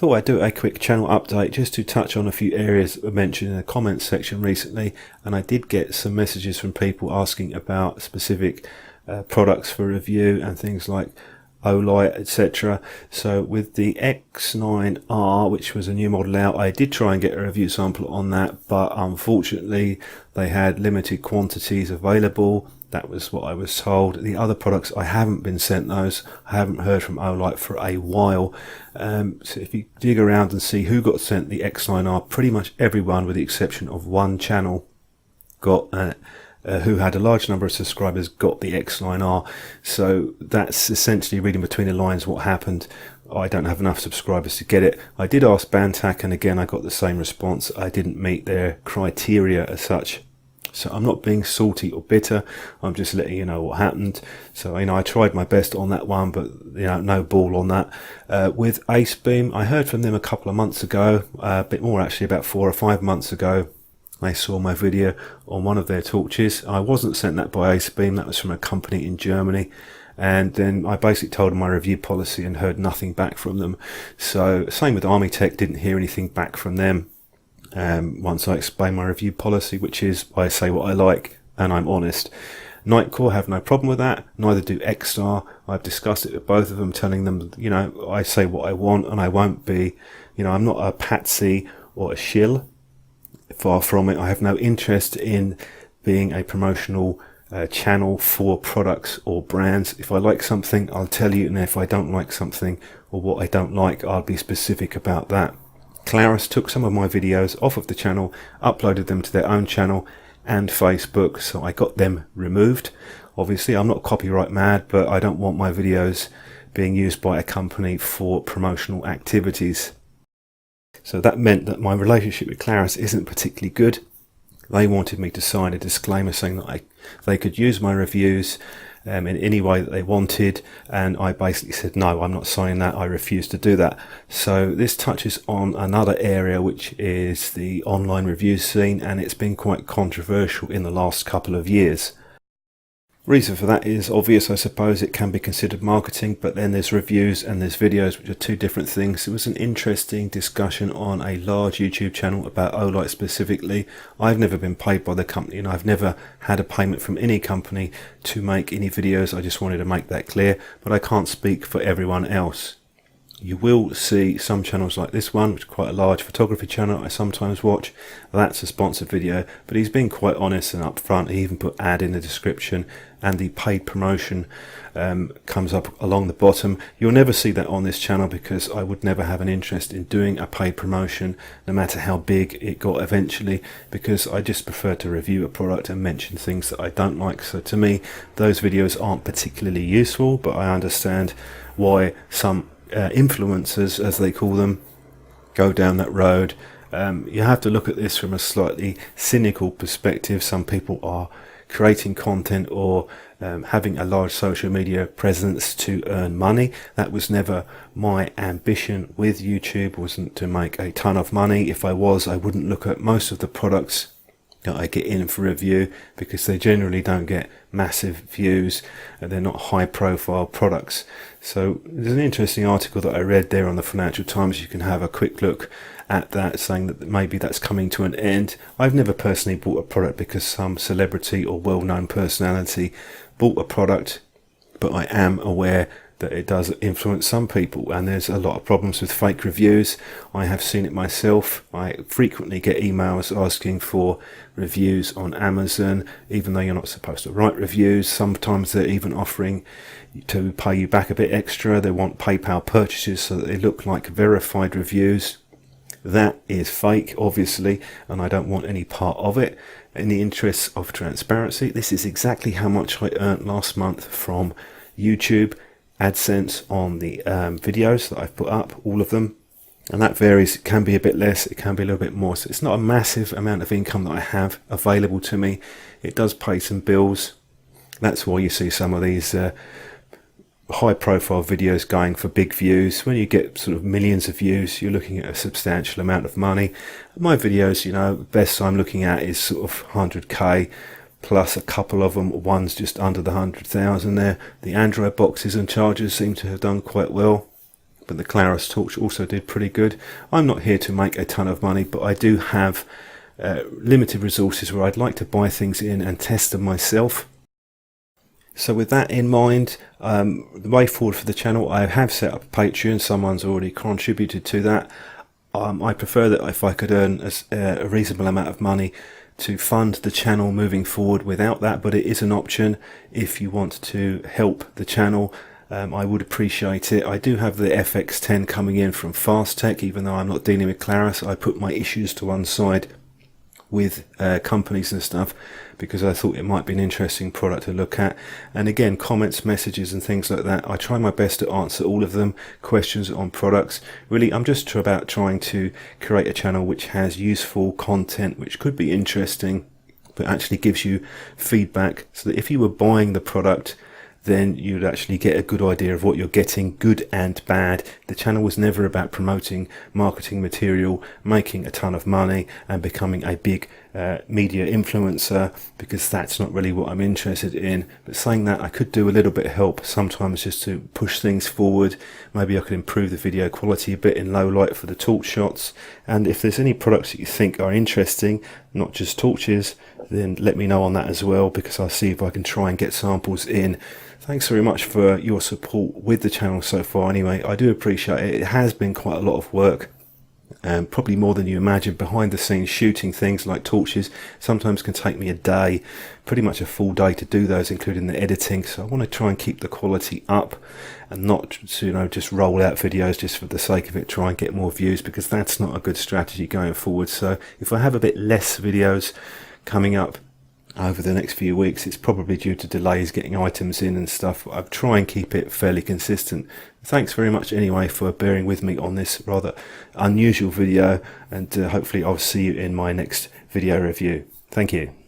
Thought I'd do a quick channel update just to touch on a few areas mentioned in the comments section recently, and I did get some messages from people asking about specific products for review and things like Olight, etc. So with the X9R, which was a new model out, I did try and get a review sample on that, but unfortunately they had limited quantities available. That was what I was told. The other products, I haven't been sent those. I haven't heard from Olight for a while. So if you dig around and see who got sent the X9R, pretty much everyone with the exception of one channel got who had a large number of subscribers got the X9R. So that's essentially reading between the lines what happened. I don't have enough subscribers to get it. I did ask Bantac, and again I got the same response. I didn't meet their criteria as such. So I'm not being salty or bitter. I'm just letting you know what happened. So I tried my best on that one, but no ball on that. With Acebeam, I heard from them a couple of months ago, a bit more actually, about 4 or 5 months ago. They saw my video on one of their torches. I wasn't sent that by Acebeam. That was from a company in Germany. And then I basically told them my review policy and heard nothing back from them. So same with Armitech, didn't hear anything back from them. Once I explain my review policy, which is I say what I like and I'm honest. Nightcore have no problem with that, neither do X-Star. I've discussed it with both of them, telling them, I say what I want and I won't be, I'm not a patsy or a shill. Far from it. I have no interest in being a promotional channel for products or brands. If I like something, I'll tell you, and if I don't like something or what I don't like, I'll be specific about that. Clarus took some of my videos off of the channel, uploaded them to their own channel and Facebook, so I got them removed. Obviously I'm not copyright mad, but I don't want my videos being used by a company for promotional activities. So that meant that my relationship with Clarus isn't particularly good. They wanted me to sign a disclaimer saying that they could use my reviews in any way that they wanted, and I basically said no, I'm not signing that. I refuse to do that. So this touches on another area, which is the online review scene, and it's been quite controversial in the last couple of years. Reason for that is obvious, I suppose. It can be considered marketing, but then there's reviews and there's videos, which are two different things. It was an interesting discussion on a large YouTube channel about Olight specifically. I've never been paid by the company, and I've never had a payment from any company to make any videos. I just wanted to make that clear, but I can't speak for everyone else. You will see some channels like this one, which is quite a large photography channel I sometimes watch. That's a sponsored video, but he's been quite honest and upfront. He even put ad in the description, and the paid promotion comes up along the bottom. You'll never see that on this channel because I would never have an interest in doing a paid promotion, no matter how big it got eventually, because I just prefer to review a product and mention things that I don't like. So to me, those videos aren't particularly useful, but I understand why some influencers, as they call them, go down that road. You have to look at this from a slightly cynical perspective. Some people are creating content or having a large social media presence to earn money. That was never my ambition with YouTube, wasn't to make a ton of money. If I was, I wouldn't look at most of the products that I get in for review, because they generally don't get massive views and they're not high profile products. So there's an interesting article that I read there on the Financial Times. You can have a quick look at that, saying that maybe that's coming to an end. I've never personally bought a product because some celebrity or well-known personality bought a product, but I am aware that it does influence some people, and there's a lot of problems with fake reviews. I have seen it myself. I frequently get emails asking for reviews on Amazon, even though you're not supposed to write reviews. Sometimes they're even offering to pay you back a bit extra. They want PayPal purchases so that they look like verified reviews. That is fake, obviously, and I don't want any part of it. In the interests of transparency, this is exactly how much I earned last month from YouTube AdSense on the videos that I've put up, all of them, and that varies. It can be a bit less, it can be a little bit more, so it's not a massive amount of income that I have available to me. It does pay some bills. That's why you see some of these high profile videos going for big views. When you get sort of millions of views, you're looking at a substantial amount of money. My videos, best I'm looking at is sort of 100k, plus a couple of them, one's just under the 100,000 there. The Android boxes and chargers seem to have done quite well. but the Claris torch also did pretty good. I'm not here to make a ton of money, but I do have limited resources where I'd like to buy things in and test them myself. So with that in mind, the way forward for the channel, I have set up a Patreon. Someone's already contributed to that. I prefer that if I could earn a reasonable amount of money to fund the channel moving forward without that, but it is an option if you want to help the channel. I would appreciate it. I do have the FX10 coming in from Fastech, even though I'm not dealing with Claris. I put my issues to one side with companies and stuff because I thought it might be an interesting product to look at. And again, comments, messages and things like that, I try my best to answer all of them. Questions on products, really I'm just about trying to create a channel which has useful content which could be interesting but actually gives you feedback, so that if you were buying the product, then you'd actually get a good idea of what you're getting, good and bad. The channel was never about promoting marketing material, making a ton of money and becoming a big media influencer, because that's not really what I'm interested in. But saying that, I could do a little bit of help sometimes just to push things forward. Maybe I could improve the video quality a bit in low light for the torch shots. And if there's any products that you think are interesting, not just torches, then let me know on that as well, because I'll see if I can try and get samples in. Thanks very much for your support with the channel so far. Anyway, I do appreciate it. It has been quite a lot of work, probably more than you imagine. Behind the scenes shooting things like torches sometimes can take me a day, pretty much a full day to do those, including the editing. So I want to try and keep the quality up and not to, just roll out videos just for the sake of it, try and get more views, because that's not a good strategy going forward. So if I have a bit less videos coming up over the next few weeks, it's probably due to delays getting items in and stuff. I'll try and keep it fairly consistent. Thanks very much anyway for bearing with me on this rather unusual video, and hopefully I'll see you in my next video review. Thank you.